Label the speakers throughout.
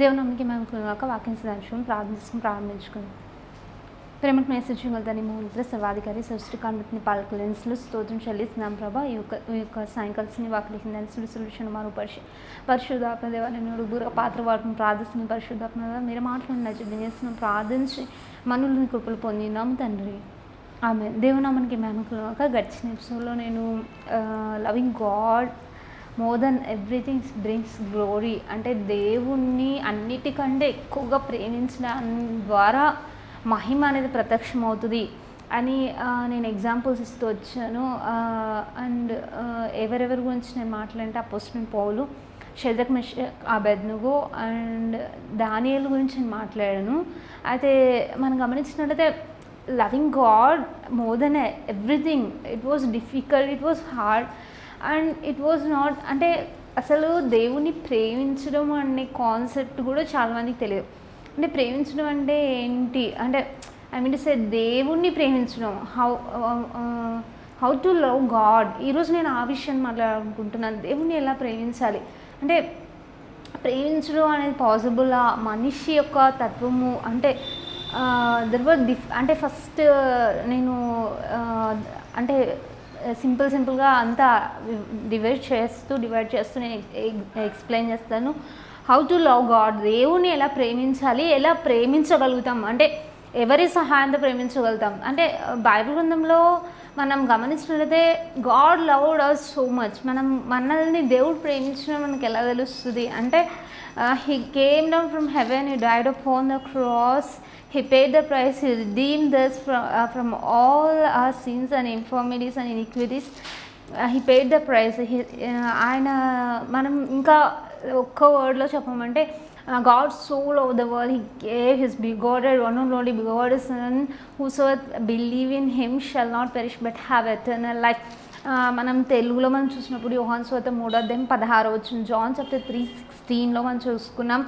Speaker 1: దేవుని నమ్మకి మేము కాక వాక్యం సిద్ధాంశం ప్రారంభించుకుని ప్రేమకు మెసేజ్గల దాని మహోన్నత సర్వాధికారి సృష్టికాంతిని పాలకులెన్స్లు స్తోత్రం చెల్లిస్తున్నాం ప్రభా. ఈ యొక్క సాయంకాల్సిన వాక్యం సులుషన్ మరుపరిచి పరిశుద్ధాత్మ దేవాన్ని నుడుగురు పాత్ర వాటిని ప్రార్థిస్తున్న పరిశుద్ధాత్మ మీరు మాట్లాడిన చేస్తున్నాం ప్రార్థించి మనులని కృపలు పొందినాం తండ్రి. ఆమె దేవునామానికి మేమకులాక గడిచిన ఎపిసోడ్లో నేను loving God more than everything brings glory అంటే దేవుణ్ణి అన్నిటికంటే ఎక్కువగా ప్రేమించడం ద్వారా మహిమ అనేది ప్రత్యక్షమవుతుంది అని నేను ఎగ్జాంపుల్స్ ఇస్తూ వచ్చాను. అండ్ ఎవరెవరి గురించి నేను మాట్లాడంటే అపోస్తలుడైన పౌలు, షద్రక్ మెషక్ అబేద్నెగో అండ్ దానియేలు గురించి నేను మాట్లాడాను. అయితే మనం గమనించినట్లయితే loving God more than everything, it was difficult, it was hard and it was not అంటే అసలు దేవుని ప్రేమించడం అనే కాన్సెప్ట్ కూడా చాలామందికి తెలియదు. అంటే ప్రేమించడం అంటే ఏంటి అంటే ఐ మీన్ టు సే దేవుణ్ణి ప్రేమించడం, హౌ టు లవ్ గాడ్. ఈరోజు నేను ఆ విషయం మాట్లాడుకుంటున్నాను. దేవుణ్ణి ఎలా ప్రేమించాలి అంటే ప్రేమించడం అనేది పాసిబుల్ ఆ మనిషి యొక్క తత్వము అంటే దర్ వర్ అంటే ఫస్ట్ నేను అంటే సింపుల్గా అంతా డివైడ్ చేస్తూ నేను ఎక్స్ప్లెయిన్ చేస్తాను. హౌ టు లవ్ గాడ్, దేవుని ఎలా ప్రేమించాలి, ఎలా ప్రేమించగలుగుతాం అంటే ఎవరి సహాయంతో ప్రేమించగలుగుతాం అంటే బైబిల్ గ్రంథంలో మనం గమనించినట్లయితే God loved us so much. మనల్ని దేవుడు ప్రేమించడం మనకి ఎలా తెలుస్తుంది అంటే he came down from heaven, he died upon the cross, he paid the price, he redeemed us from all our sins and infirmities and iniquities. He paid the price. ఆయన మనం ఇంకా ఒక్క వర్డ్లో చెప్పమంటే God so loved the world, he gave his begotten one and only begotten son, whosoever believe in him shall not perish but have eternal life. మనం తెలుగులో మనం చూసినప్పుడు యోహాను సువార్త 3:16 జాన్ చాప్టర్ 3:16 మనం చూసుకున్నాం.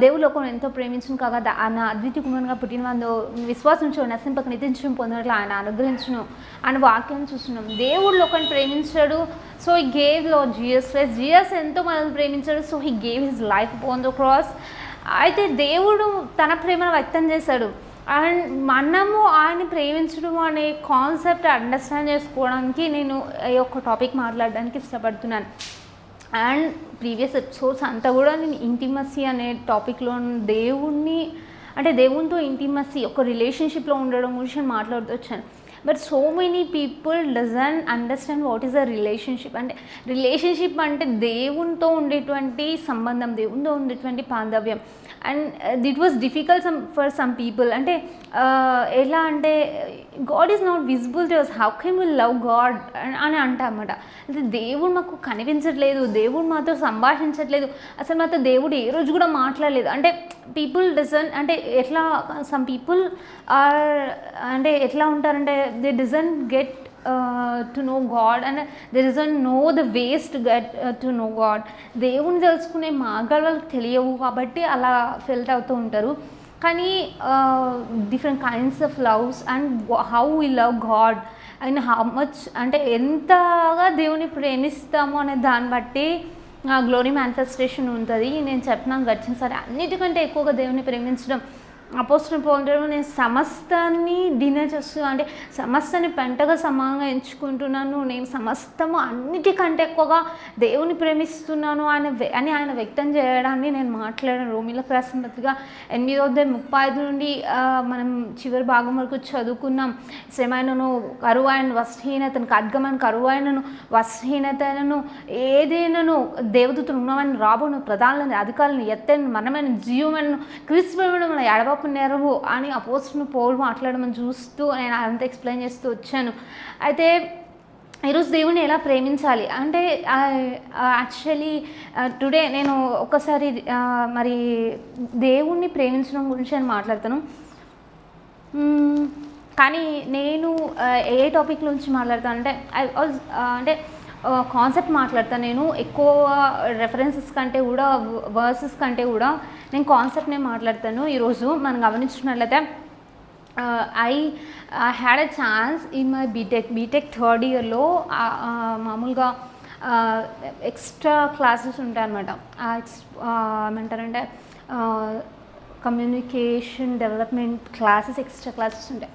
Speaker 1: దేవుడు లోకం ఎంతో ప్రేమించును కాగా ఆయన అద్వితీయ కుమారునిగా పుట్టిన వాళ్ళు విశ్వాసం నుంచి నశింపక నిత్యం పొందినట్లు ఆయన అనుగ్రహించును అని వాక్యం చూస్తున్నాం. దేవుడు లోకాన్ని ప్రేమించాడు, so he gave lord Jesus Christ. Jesus ఎంతో మనల్ని ప్రేమించాడు, so he gave his life upon the cross. అయితే దేవుడు తన ప్రేమను వ్యక్తం చేశాడు అండ్ మనము ఆయన్ని ప్రేమించడం అనే కాన్సెప్ట్ అండర్స్టాండ్ చేసుకోవడానికి నేను ఈ యొక్క టాపిక్ మాట్లాడడానికి ఇష్టపడుతున్నాను. అండ్ ప్రీవియస్ ఎపిసోడ్స్ అంతా కూడా నేను ఇంటిమసీ అనే టాపిక్లో దేవుణ్ణి అంటే దేవునితో ఇంటిమసీ ఒక రిలేషన్షిప్లో ఉండడం గురించి మాట్లాడుతూ వచ్చాను. But so many people doesn't understand what is a relationship. అంటే రిలేషన్షిప్ అంటే దేవునితో ఉండేటువంటి సంబంధం, దేవునితో ఉండేటువంటి బాంధవ్యం. And it was difficult for some people. అంటే ఎలా అంటే God is not visible to us, how can we love God అని అంటామన్నమాట. అంటే దేవుడు మాకు కనిపించట్లేదు, దేవుడు మాతో సంభాషించట్లేదు, అసలు మాతో దేవుడు ఏ రోజు కూడా మాట్లాడలేదు. అంటే పీపుల్ డజంట్ అంటే ఎట్లా సమ్ పీపుల్ ఆర్ అంటే ఎట్లా ఉంటారంటే they doesn't get to know God and they doesn't know the ways to get to know God. దేవుని తెలుసుకునే మార్గాలు వాళ్ళకి తెలియవు కాబట్టి అలా ఫెల్ట్ అవుతూ ఉంటారు. కానీ different kinds of loves and how we love God and how much అంటే ఎంతగా దేవుని ప్రేమిస్తాము అనే దాన్ని బట్టి గ్లోరీ మేనిఫెస్టేషన్ ఉంటుంది. నేను చెప్పినాను గడిచిన సరే అన్నిటికంటే ఎక్కువగా దేవుని ప్రేమించడం. అపోస్తలుడైన పౌలు నేను సమస్తాన్ని డినై చేస్తూ అంటే సమస్తాన్ని పెంటగా సమానంగా ఎంచుకుంటున్నాను, నేను సమస్తము అన్నిటికంటే ఎక్కువగా దేవుని ప్రేమిస్తున్నాను అని ఆయన వ్యక్తం చేయడాన్ని నేను మాట్లాడాను. రోమీలకు రాసిన పత్రిక 8:35 నుండి మనం చివరి భాగం వరకు చదువుకున్నాం. శ్రమైనను కరువైన వస్త్రహీనతను ఖడ్గమైన కరువైనను వస్త్రహీనతను ఏదైనాను దేవదూతలు ఉన్నవని రాబోను ప్రధానులను అధికారులను ఎత్తైన మనమైన జీవమైన క్రీస్తు మన ఎడవ నెరవు అని అపోస్తలుడైన పౌలు మాట్లాడమని చూస్తూ నేను అంతా ఎక్స్ప్లెయిన్ చేస్తూ వచ్చాను. అయితే ఈరోజు దేవుని ఎలా ప్రేమించాలి అంటే యాక్చువల్లీ టుడే నేను ఒకసారి మరి దేవుణ్ణి ప్రేమించడం గురించి నేను మాట్లాడతాను. కానీ నేను ఏ టాపిక్ నుంచి మాట్లాడతాను అంటే అంటే కాన్సెప్ట్ మాట్లాడతాను. నేను ఎక్కువ రెఫరెన్సెస్ కంటే కూడా వర్సెస్ కంటే కూడా నేను కాన్సెప్ట్నే మాట్లాడతాను. ఈరోజు మనం గమనించినట్లయితే I had a chance in my BTech third ఇయర్లో మామూలుగా ఎక్స్ట్రా క్లాసెస్ ఉంటాయి అనమాట. ఏమంటారంటే communication development classes, extra classes ఉంటాయి.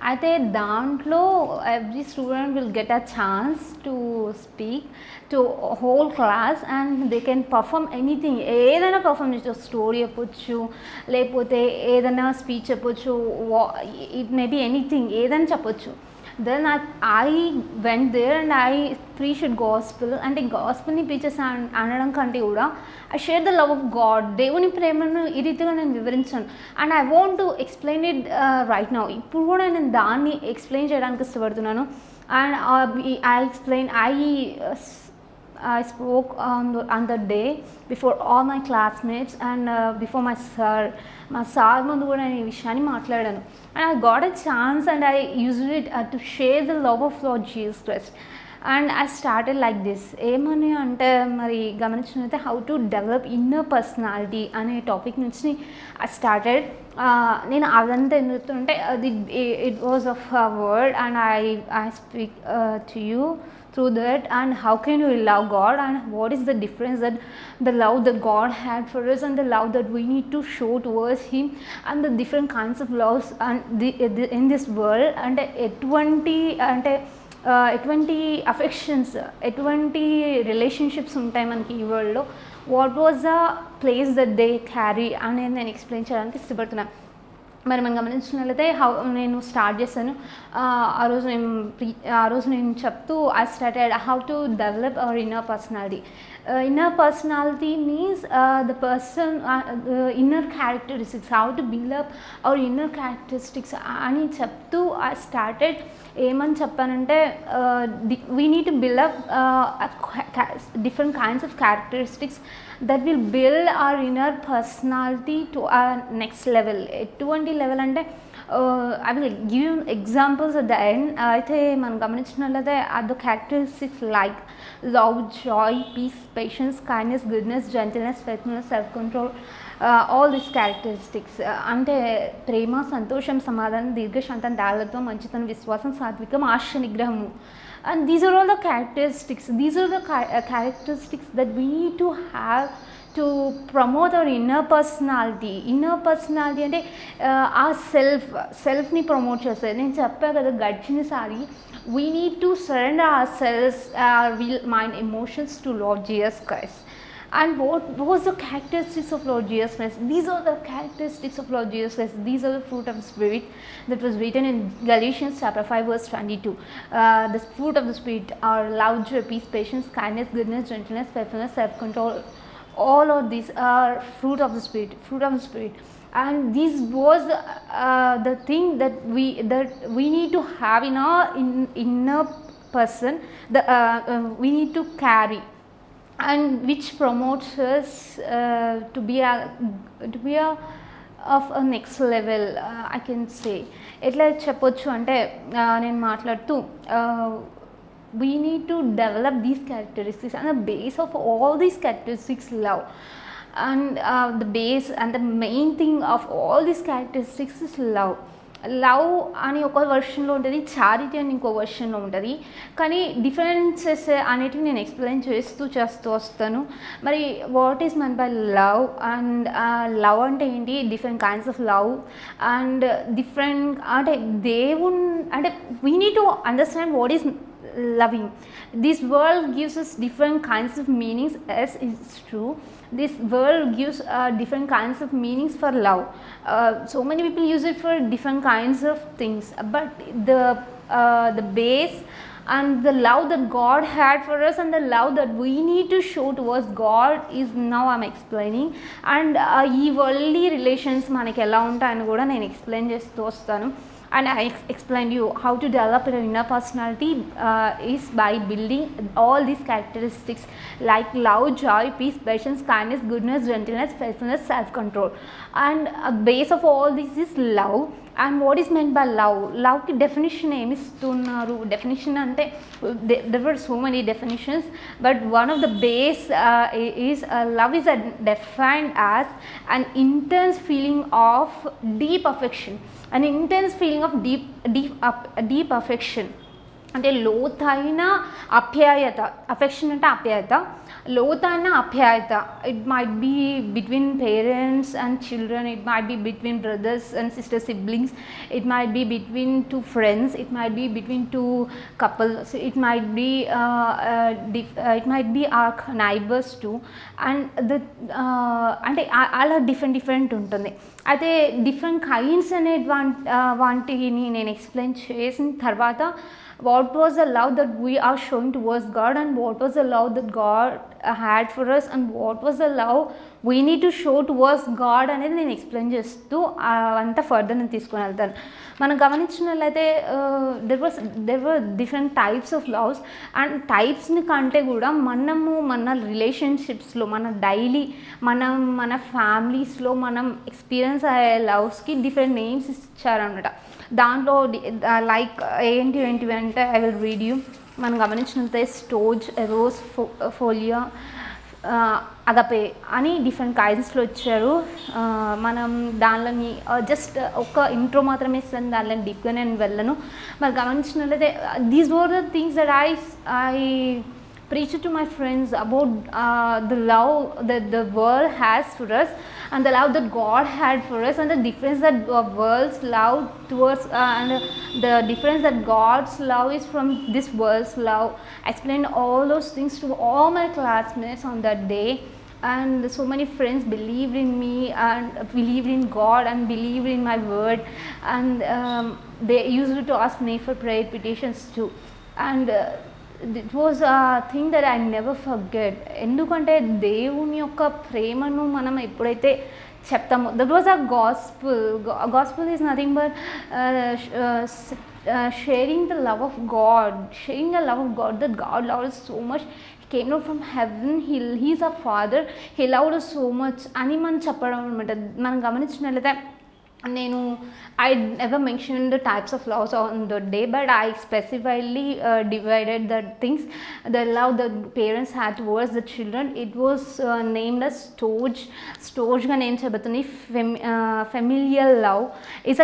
Speaker 1: అయితే దాంట్లో every student will get a chance to speak to whole class and they can perform anything, ఏదైనా perform చేయొచ్చు. స్టోరీ చెప్పొచ్చు, లేకపోతే ఏదైనా స్పీచ్ చెప్పొచ్చు, ఇట్ మే బీ ఎనీథింగ్, ఏదైనా చెప్పొచ్చు. Then I went there and I preached gospel. అంటే గాస్పుల్ని preaches అనడం కంటే కూడా I share the love of God, దేవుని ప్రేమను ఈ రీతిగా నేను వివరించాను. And I want to explain it right now. ఇప్పుడు కూడా నేను దాన్ని ఎక్స్ప్లెయిన్ చేయడానికి ఇష్టపడుతున్నాను. And I spoke on the day before all my classmates and before my sir. మా సార్ ముందు కూడా నేను ఈ విషయాన్ని మాట్లాడాను. And I got a chance and I used it to share the love of lord Jesus Christ. And I started like this. ఏమని అంటే మరి గమనించినట్లయితే how to develop inner personality అనే టాపిక్ నుంచి ఐ స్టార్టెడ్. నేను అదంతా ఎందుకు చెప్తుంటే అది it was of word and I speak to you through that, and how can you love God and what is the difference that the love that God had for us and the love that we need to show towards him and the different kinds of loves and in this world. And ఎటువంటి affections, ఎటువంటి relationships ఉంటాయి మనకి ఈ వరల్డ్లో, what was the place that they carry అనేది నేను explain చేయడానికి ఇష్టపడుతున్నాను. మరి మనం గమనించినట్లయితే నేను స్టార్ట్ చేశాను. ఆ రోజు నేను చెప్తూ I started how to develop our inner personality. Inner personality means the person inner characteristics, how to buildup hour inner characteristics అని చెప్తూ ఐ స్టార్టెడ్. ఏమని చెప్పానంటే we need to buildup different kinds of characteristics that will build our inner personality to our next level. ఎటువంటి level అంటే I will give examples at the end. అయితే మనం గమనించినట్లయితే the characteristics like love, joy, peace, patience, kindness, goodness, gentleness, faithfulness, self control, all these characteristics అంటే ప్రేమ, సంతోషం, సమాధానం, దీర్ఘశాంతం, దాలత్వం, మంచితనం, విశ్వాసం, సాత్వికం, ఆశ నిగ్రహము. And these are all the characteristics. These are the characteristics that we need to have to promote our inner personality. Inner personality అంటే ఆ సెల్ఫ్ని ప్రమోట్ చేస్తుంది. నేను చెప్పా కదా గడిచినసారి, we need to surrender ourselves, our will, mind, emotions to Lord Jesus Christ. And what was the characteristics of Lord Jesus Christ? These are the characteristics of Lord Jesus Christ. These are the fruit of the Spirit that was written in Galatians chapter 5 verse 22. The fruit of the Spirit are love, joy, peace, patience, kindness, goodness, gentleness, faithfulness, self-control. All of these are fruit of the Spirit. Fruit of the Spirit. And this was the thing that we need to have in our inner person. We need to carry. And which promotes us to be of a next level, I can say. ఎట్లా చెప్పొచ్చు అంటే నేను మాట్లాడుతూ we need to develop these characteristics, and the base of all these characteristics love. And the base and the main thing of all these characteristics is love. Love అని ఒక వర్షన్లో ఉంటుంది, charity అని ఇంకో వర్షన్లో ఉంటుంది. కానీ డిఫరెన్సెస్ అనేటివి నేను ఎక్స్ప్లెయిన్ చేస్తూ వస్తాను. మరి what is mean by love, and love అంటే ఏంటి, different kinds of love, and different అంటే అంటే we need to understand what is loving. This world gives us different kinds of meanings, as is true. This world gives different kinds of meanings for love. So many people use it for different kinds of things, but the base and the love that God had for us and the love that we need to show towards God is now I'm explaining. And ఈ worldly relations మనకి ఎలా ఉంటాయని కూడా నేను explain చేస్తూ వస్తాను. And I explained you how to develop an inner personality is by building all these characteristics like love, joy, peace, patience, kindness, goodness, gentleness, faithfulness, self-control. And a base of all this is love. And what is meant by love? Love ki definition ఏమి ఇస్తున్నారు? Definition అంటే there were so many definitions, but one of the base is love is defined as an intense feeling of deep affection. An intense feeling of deep affection. అంటే లోతైన అప్యాయత, affection అంటే ఆప్యాయత, లోతైన అప్యాయత. It might be between parents and children, it might be between brothers and sister siblings, it might be between two friends, it might be between two couples, it might be it might be or neighbours too. అండ్ అంటే అలా different ఉంటుంది. అయితే different kinds వాటిని నేను explain చేసిన తర్వాత, what was the love that we are showing towards God, and what was the love that God had for us, and what was the love we need to show towards God అనేది నేను explain చేస్తూ అంతా further నేను తీసుకొని వెళ్తాను. మనం గమనించినట్లయితే there were different types of loves. And టైప్స్ని కంటే కూడా మనము మన రిలేషన్షిప్స్లో, మన డైలీ మన ఫ్యామిలీస్లో మనం ఎక్స్పీరియన్స్ అయ్యే లవ్స్కి డిఫరెంట్ నేమ్స్ ఇచ్చారనమాట. దాంట్లో లైక్ ఏంటివి అంటే ఐ విల్ రీడ్ యూ. మనం గమనించినట్లయితే స్టోజ్, ఎరోస్, ఫోలియా, అగపే అని డిఫరెంట్ కైండ్స్లో ఇచ్చారు. మనం దానిలోని జస్ట్ ఒక ఇంట్రో మాత్రమే ఇస్తాను, దానిలో డీప్గా నేను వెళ్ళను. మరి గమనించినట్లయితే these were the things that I preach to my friends about the love that the world has for us, and the love that God had for us, and the difference that the world's love towards and the difference that God's love is from this world's love. I explained all those things to all my classmates on that day, and so many friends believed in me and believed in God and believed in my word, and they used to ask me for prayer petitions too. And it was a thing that I never forget. ఎందుకంటే దేవుని యొక్క ప్రేమను మనం ఎప్పుడైతే చెప్తామో, that was a gospel. Gospel is nothing but sharing the love of God, that God loved us so much, He came down from heaven, He's our Father, He loved us so much అని మనం చెప్పడం అనమాట. మనం గమనించినట్లయితే నేను I never mention the types of loves on the day, but I specifiedly divided the things, the love the parents had towards the children. It was named as స్టోజ్గా name చెబుతుంది. Familial love is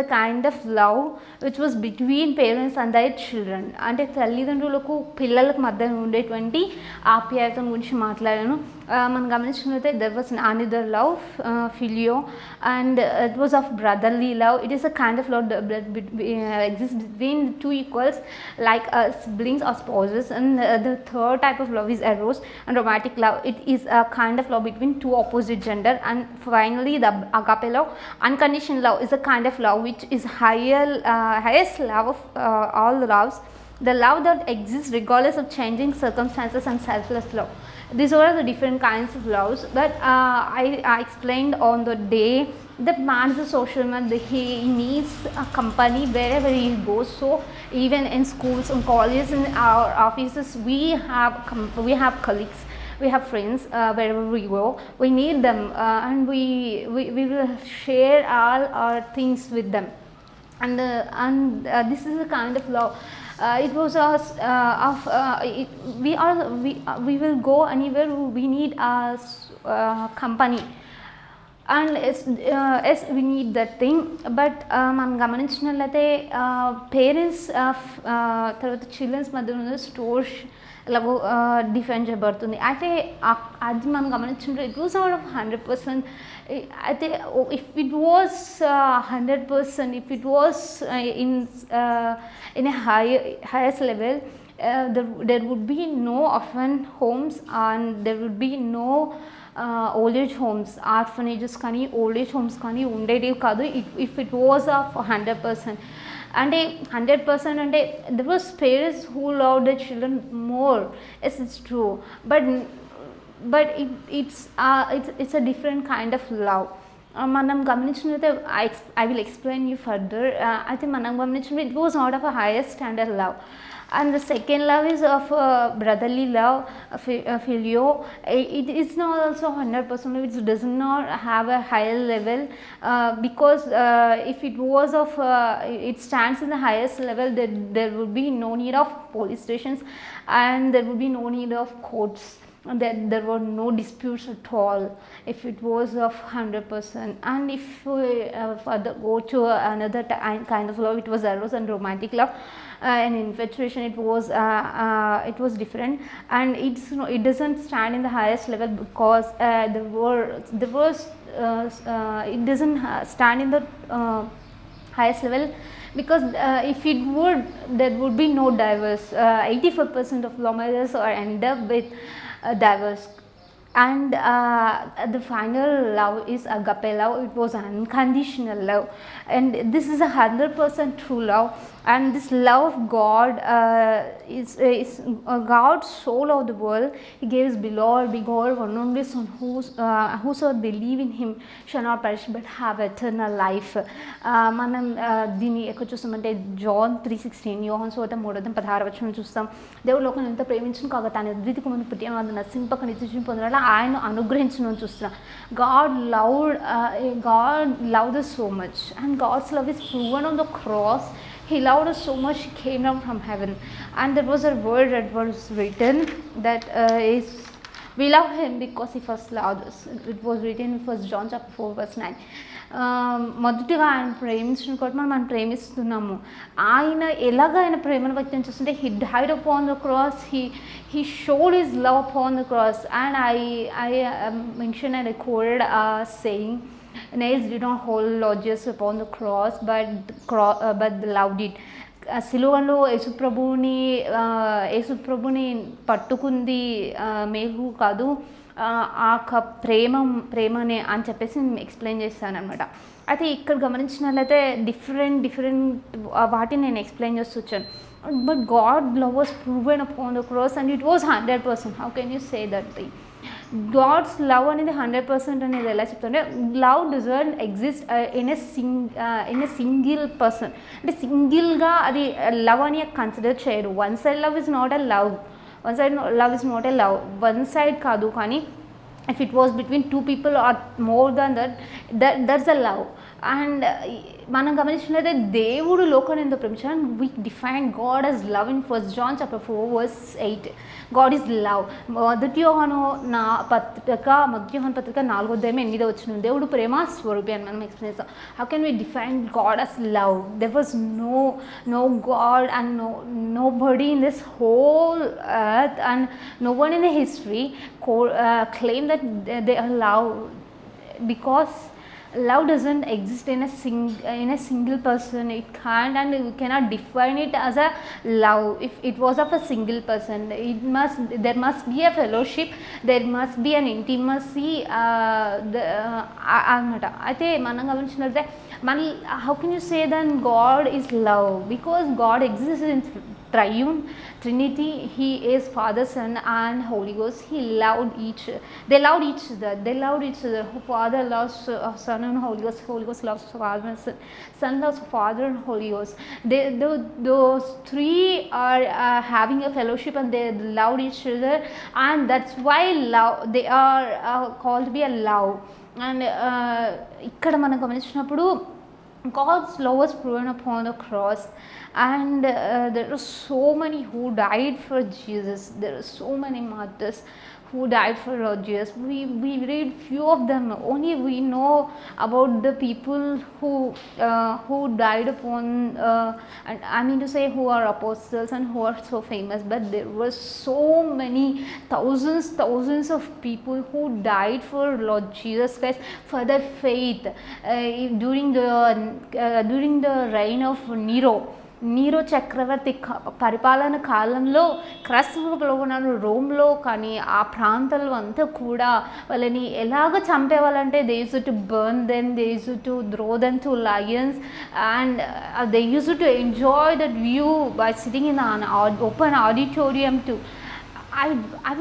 Speaker 1: a kind of love which was between parents and their children. అంటే తల్లిదండ్రులకు పిల్లలకు మధ్య ఉండేటువంటి ఆప్యాయత గురించి మాట్లాడాను. మనం గమనించినట్లయితే there was another love, phileo, and it was of brotherly love. It is a kind of love that exists between two equals like siblings or spouses. And the third type of love is eros and romantic love. It is a kind of love between two opposite gender. And finally the agape love, unconditional love, is a kind of love which is highest love of all loves, the love that exists regardless of changing circumstances, and selfless love. These are the different kinds of loves. But I explained on the day that man is a social man, he needs a company wherever he goes. So even in schools and colleges and our offices, we have colleagues, we have friends, wherever we go we need them, and we will share all our things with them. And this is a kind of love. It was we will go anywhere, we need a company, and yes, we need that thing. But మనం గమనించినట్లయితే parents తర్వాత children's మధ్య ఉన్న stores love define చేయబడుతుంది. అయితే అది మనం గమనించుకుంటే it was out of 100%. అయితే if it was 100%, if it was in a highest level, there would be no orphan homes, and there would be no old age homes, orphanages కానీ old age homes కానీ ఉండేటివి కాదు. If it was of 100%. అంటే 100% అంటే there was parents who love the children more. Yes, it's true. But it's a different kind of love. మనం గమనించినట్లయితే I will explain you further. అయితే మనం గమనించినట్టు it was not of a highest standard love. And the second love is of brotherly love, filio. It is not also 100%. It does not have a higher level, because if it was of it stands in the highest level, there would be no need of police stations, and there would be no need of courts, that there were no disputes at all if it was of 100%. And if we further go to another kind of love, it was eros and romantic love. an infatuation. It was different, and it doesn't stand in the highest level because the worst it doesn't stand in the highest level because if it would, there would be no divorce. 85% of love marriages are end up with divorce. And the final love is agape love. It was unconditional love, and this is 100% true love. And this love of God is God so loved the world, he gave his beloved one only son, whosoever believe in him shall not perish but have eternal life. మనం దీన్ని ఎక్కడ చూస్తామంటే John 3:16, యోహాను సువార్త 3:16 చూస్తాం. దేవుడు లోకాన్ని ఎంత ప్రేమించును కాగా తాను అద్వితీయ కుమారుని పుట్టిన వాడు నశింపక నిత్యజీవం పొందాలని ఆయన అనుగ్రహించును చూస్తున్నాం. God loved us so much, and God's love is proven on the cross. He loved us so much, he came down from heaven. And there was a word that was written that is, we love him because he first loved us. It was written in 1 John chapter 4 verse 9. మొదటిగా ఆయన ప్రేమించిన కాబట్టి మనం ప్రేమిస్తున్నాము. ఆయన ఎలాగ ఆయన ప్రేమను వ్యక్తం చేస్తుంటే he died upon the cross, he showed his love upon the cross. And I mentioned and I quoted saying, nails did not hold lodges upon the cross, but loved it. సిలువలో యేసుప్రభుని పట్టుకుంది మేఘు కాదు, ఆ ప్రేమనే అని చెప్పేసి నేను ఎక్స్ప్లెయిన్ చేస్తాను అనమాట. అయితే ఇక్కడ గమనించినట్లయితే డిఫరెంట్ వాటిని నేను ఎక్స్ప్లెయిన్ చేస్తూ వచ్చాను. But God love was proven upon the cross and it was 100%. How can you say that thing? God's love అనేది 100% అనేది ఎలా చెప్తుంటే, love doesn't exist in a single person. అంటే సింగిల్గా అది లవ్ అని కన్సిడర్ చేయరు. One side love is not a love, one side కాదు. కానీ if it was between two people or more than that's a love. And మనం గమనించినట్లయితే దేవుడు లోకాన్ని ఎంతో ప్రేమించాడు. we define God as love in 1 John chapter 4 verse 8. God is love. మొదటి యోహాను పత్రిక 4:8 దేవుడు ప్రేమ స్వరూపి అని మనం ఎక్స్ప్లెయిన్ చేస్తాం. how can we define God as love? There was no God and nobody in this whole earth and no one in the history claim that they are love, because love doesn't exist in a single person. It can't, and you cannot define it as a love. If it was of a single person, there must be a fellowship, there must be an intimacy. అయితే మనం గమనించినట్లయితే how can you say that God is love? Because God exists in triune Trinity. He is Father, Son and Holy Ghost. They loved each other. Father loves Son and Holy Ghost. Holy Ghost loves Father and Son loves Father and Holy Ghost. Those three are having a fellowship and they loved each other, and that's why they are called to be a love. And ఇక్కడ మనం గమనించినప్పుడు God's love was proven upon the cross, and there are so many who died for Jesus. There are so many martyrs who died for Jesus. We read few of them. Only we know about the people who died upon, and I mean to say who are apostles and who are so famous. But there were so many thousands of people who died for Lord Jesus Christ for their faith during the reign of Nero చక్రవర్తి పరిపాలన కాలంలో క్రైస్తవులు రోమ్లో కానీ ఆ ప్రాంతాలు అంతా కూడా వాళ్ళని ఎలాగ చంపేవాళ్ళంటే they used to burn them, they used to throw them to lions, and they used to enjoy that view by sitting in an open auditorium too. I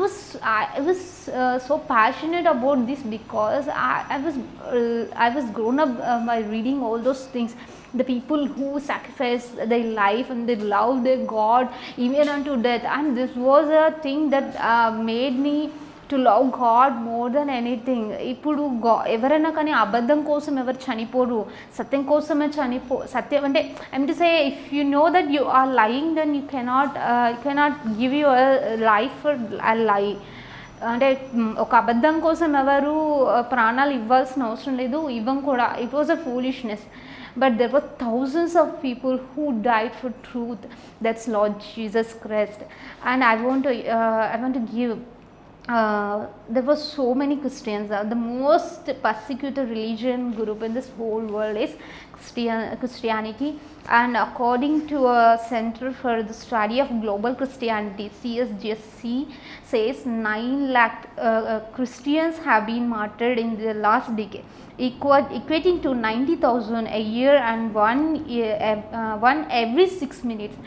Speaker 1: was so passionate about this because I was grown up by reading all those things. The people who sacrificed their life and they loved their God even unto death, and this was a thing that made me to love God more than anything. ఇప్పుడు ఎవరైనా కానీ అబద్ధం కోసం ఎవరు చనిపోరు, సత్యం కోసమే సత్యం అంటే I mean to say if you know that you are lying then you cannot give your life for a lie. అంటే ఒక అబద్ధం కోసం ఎవరు ప్రాణాలు ఇవ్వాల్సిన అవసరం లేదు, ఇవ్వం కూడా. It was a foolishness, but there were thousands of people who died for truth. That's Lord Jesus Christ. And I want to give, there were so many Christians. The most persecuted religion group in this whole world is Christianity, and according to a Center for the Study of Global Christianity, CSGSC, says 9 lakh Christians have been martyred in the last decade, equating to 90,000 a year, and one every 6 minutes.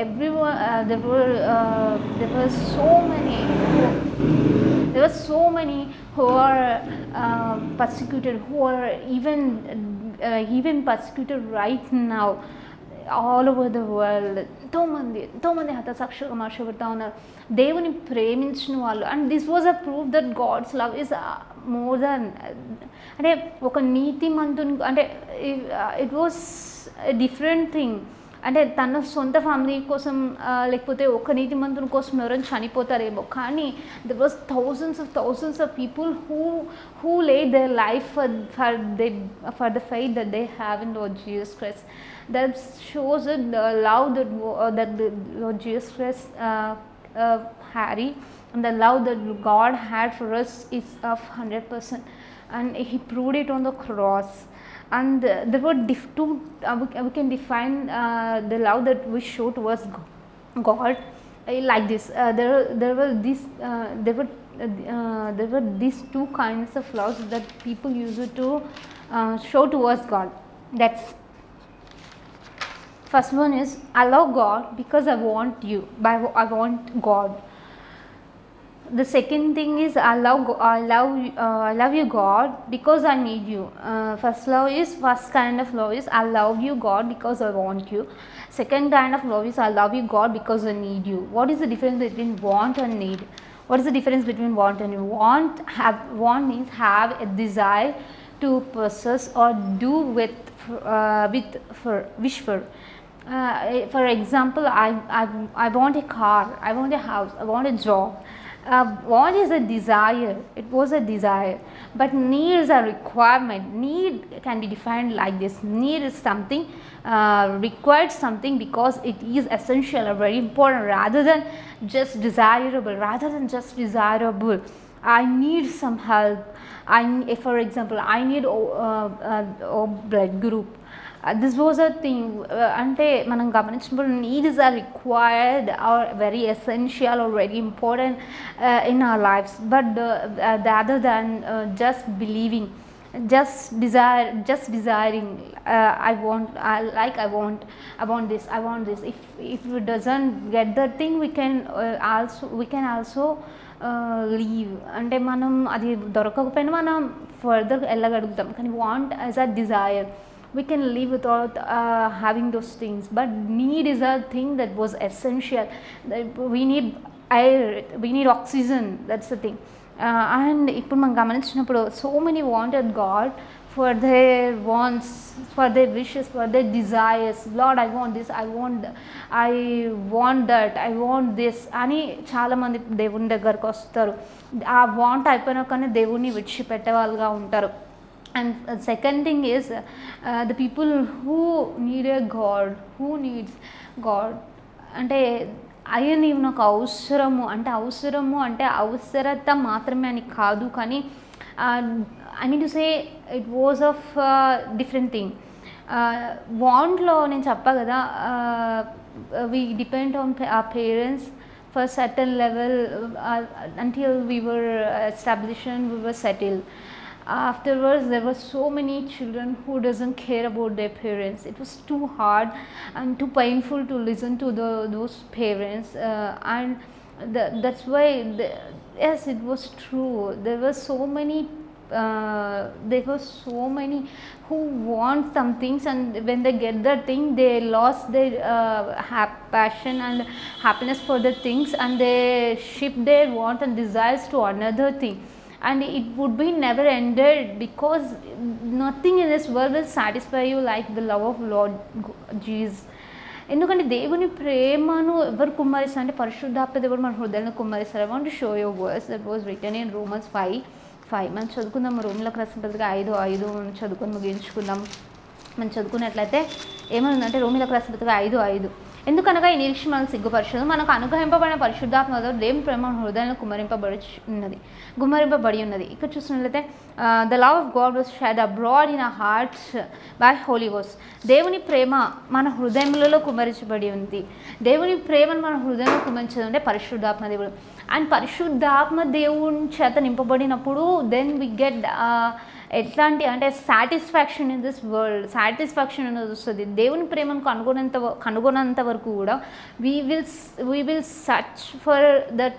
Speaker 1: Everyone, there were so many who are persecuted, who are even persecuted right now all over the world. ఎంతోమంది హతసాక్షులుగా మార్చబడతా ఉన్నారు దేవుని ప్రేమించిన వాళ్ళు. And this was a proof that God's love is more than, అంటే ఒక నీతిమంతుని, అంటే it was different thing. అంటే తన సొంత ఫ్యామిలీ కోసం లేకపోతే ఒక నీతిమంతుని కోసం ఎవరైనా చనిపోతారేమో, కానీ there was thousands of people who laid their life for the faith that they have in Lord Jesus Christ. That shows that the love that the Lord Jesus Christ had, and the love that God had for us is of 100%, and He proved it on the cross. And there were we can define the love that we show towards God like this. There were these two kinds of loves that people used to show towards God. That's first one is, I love God because I want you, I want God. The second thing is, I love you God because I need you. First kind of love is, I love you God because I want you. Second kind of love is, I love you God because I need you. What is the difference between want and need? What is the difference between want and need? Want means have a desire to possess or do with wish for. For example, I want a car, I want a house, I want a job. Want is a desire, it was a desire, but need is a requirement. Need can be defined like this: need is something, required something because it is essential or very important, rather than just desirable. I need some help. For example, I need a blood group. This was a thing. అంటే మనం గమనించినప్పుడు needs are required are very essential are very important in our lifes, but other than just believing, just desiring. I want this. If it doesn't get the thing, we can also leave. అంటే మనం అది దొరకకపోయినా మనం further వెళ్ళగలుగుతాం. కానీ want as a desire, we can live without having those things, but need is a thing that was essential. We need air, we need oxygen, that's the thing. And ఇప్పుడు మనం గమనించినప్పుడు so many wanted God for their wants, for their wishes, for their desires. Lord, I want this, I want that, I want this అని చాలామంది దేవుని దగ్గరకు వస్తారు. ఆ want అయిపోయినాకనే దేవుని విడిచిపెట్టే వాళ్ళుగా ఉంటారు. And second thing is, the people who need a God, who needs God, అంటే ఆయన నాకు అవసరము అంటే అవసరత మాత్రమే అని కాదు, కానీ I mean to say it was of different thing. వాంట్లో నేను చెప్పా కదా, we depend on our parents for certain level until we were established and we were settled. Afterwards, there were so many children who doesn't care about their parents. It was too hard and too painful to listen to those parents, and that's why yes, it was true. There were so many who want some things, and when they get that thing, they lost their passion and happiness for the things, and they shift their want and desires to another thing, and it would be never ended, because nothing in this world will satisfy you like the love of Lord Jesus. ఎందుకంటే దేవుని ప్రేమను ఎవరు కుమ్మరిస్తారు అంటే పరిశుద్ధాత్మ దేవుడు మన హృదయంలో కుమ్మరిస్తారు. I want to show your verse that was written in Romans 5:5. మనం చదువుకుందాం. రోమిలకు రాసిన పత్రిక 5:5 మనం చదువుకొని ముగించుకుందాం. మనం చదువుకున్నట్లయితే ఏమనుందంటే రోమిలకు రాసిన పత్రిక 5:5, ఎందుకనగా ఈ నిరీక్షణ మనకు సిగ్గుపరచదు, మనకు అనుగ్రహింపబడిన పరిశుద్ధాత్మ దేవుని ప్రేమ హృదయంలో గుమ్మరింపబడి ఉన్నది. ఇక్కడ చూసినట్లయితే the love of God was shed abroad in our hearts by Holy Ghost. దేవుని ప్రేమ మన హృదయములలో కుమ్మరించబడి ఉంది. దేవుని ప్రేమను మన హృదయంలో కుమ్మరించదు అంటే పరిశుద్ధాత్మ దేవుడు. అండ్ పరిశుద్ధాత్మ దేవుని చేత నింపబడినప్పుడు దెన్ వి గెట్ ఎట్లాంటి అంటే satisfaction in this world, satisfaction అనేది వస్తుంది. దేవుని ప్రేమను కనుగొనంత వరకు కూడా we will search for that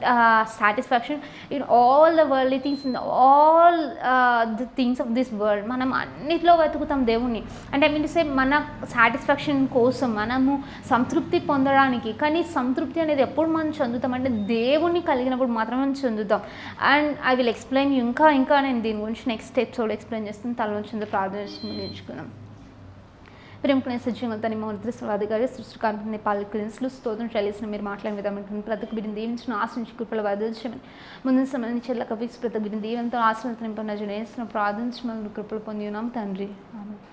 Speaker 1: satisfaction in all the world things, in all the things of this world. మనం అన్నిట్లో వెతుకుతాం దేవుణ్ణి. అంటే ఐ మీన్ టు సే మన సాటిస్ఫాక్షన్ కోసం, మనము సంతృప్తి పొందడానికి. కానీ సంతృప్తి అనేది ఎప్పుడు మనం చెందుతాం అంటే దేవుణ్ణి కలిగినప్పుడు మాత్రమే మనం చెందుతాం. అండ్ ఐ విల్ ఎక్స్ప్లెయిన్ ఇంకా నేను దీని గురించి నెక్స్ట్ ఎపిసోడ్ ఎక్స్ప్లెయిన్ చేస్తుంది. తలవంచిందో ప్రార్థన చేసుకుని నేర్చుకున్నాం. ప్రేమకునే సజ్జంగా తన మోద్రస్వాదిగారి సృష్టికాంతిని పాలకులు స్తోత్రం చెల్లిసిన మీరు మాట్లాడిన విధానం ప్రతి బిడ్డని దీవించిన ఆశ్రయించి కృపల వదిలించమని ముందు సమయాన్ని చెల్ల కవిసి ప్రతి బిడ్డని దీవంతో ఆశ్రయించిన జనేసిన ప్రార్థించమని కృపలు పొంది ఉన్నాం తండ్రి. ఆమేన్.